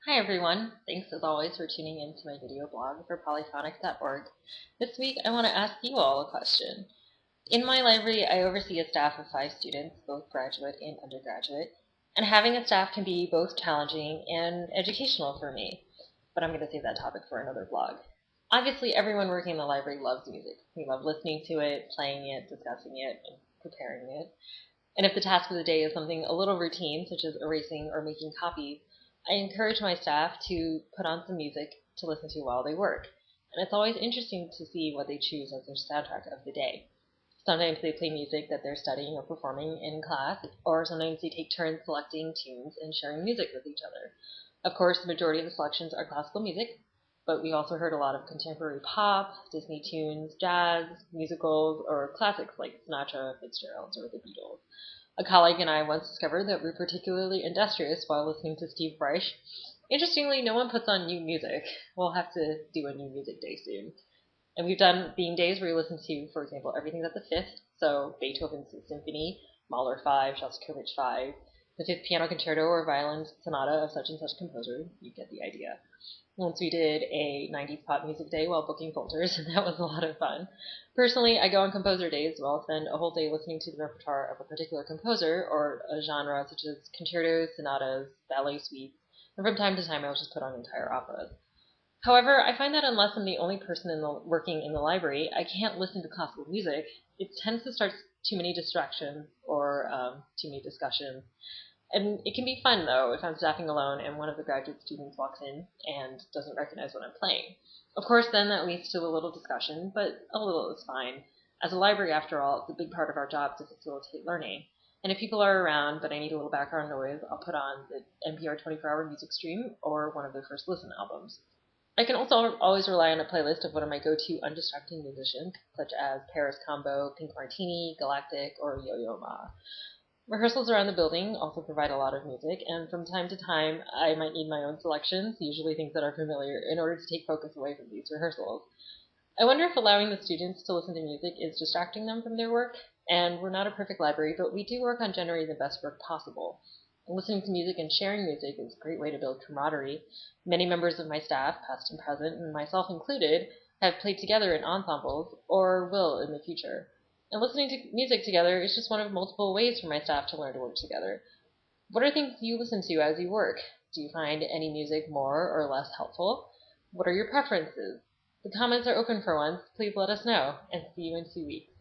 Hi everyone, thanks as always for tuning in to my video blog for polyphonics.org. This week I want to ask you all a question. In my library I oversee a staff of 5 students, both graduate and undergraduate, and having a staff can be both challenging and educational for me, but I'm going to save that topic for another blog. Obviously everyone working in the library loves music. We love listening to it, playing it, discussing it, and preparing it. And if the task of the day is something a little routine, such as erasing or making copies, I encourage my staff to put on some music to listen to while they work. And it's always interesting to see what they choose as their soundtrack of the day. Sometimes they play music that they're studying or performing in class, or sometimes they take turns selecting tunes and sharing music with each other. Of course, the majority of the selections are classical music, but we also heard a lot of contemporary pop, Disney tunes, jazz, musicals, or classics like Sinatra, Fitzgerald, or the Beatles. A colleague and I once discovered that we're particularly industrious while listening to Steve Reich. Interestingly, no one puts on new music. We'll have to do a new music day soon. And we've done theme days where you listen to, for example, Everything's at the Fifth, so Beethoven's Symphony, Mahler 5, Shostakovich 5, the Fifth Piano Concerto or Violin Sonata of such and such composer. You get the idea. Once we did a 90s pop music day while booking folders, and that was a lot of fun. Personally, I go on composer days, so I'll spend a whole day listening to the repertoire of a particular composer or a genre such as concertos, sonatas, ballet suites, and from time to time I'll just put on entire operas. However, I find that unless I'm the only person working in the library, I can't listen to classical music. It tends to start too many distractions or too many discussions. And it can be fun, though, if I'm staffing alone and one of the graduate students walks in and doesn't recognize what I'm playing. Of course, then that leads to a little discussion, but a little is fine. As a library, after all, it's a big part of our job to facilitate learning. And if people are around, but I need a little background noise, I'll put on the NPR 24-hour music stream or one of their first listen albums. I can also always rely on a playlist of one of my go-to undistracting musicians, such as Paris Combo, Pink Martini, Galactic, or Yo-Yo Ma. Rehearsals around the building also provide a lot of music, and from time to time I might need my own selections, usually things that are familiar, in order to take focus away from these rehearsals. I wonder if allowing the students to listen to music is distracting them from their work, and we're not a perfect library, but we do work on generating the best work possible. Listening to music and sharing music is a great way to build camaraderie. Many members of my staff, past and present, and myself included, have played together in ensembles, or will in the future. And listening to music together is just one of multiple ways for my staff to learn to work together. What are things you listen to as you work? Do you find any music more or less helpful? What are your preferences? The comments are open for once. Please let us know, and see you in 2 weeks.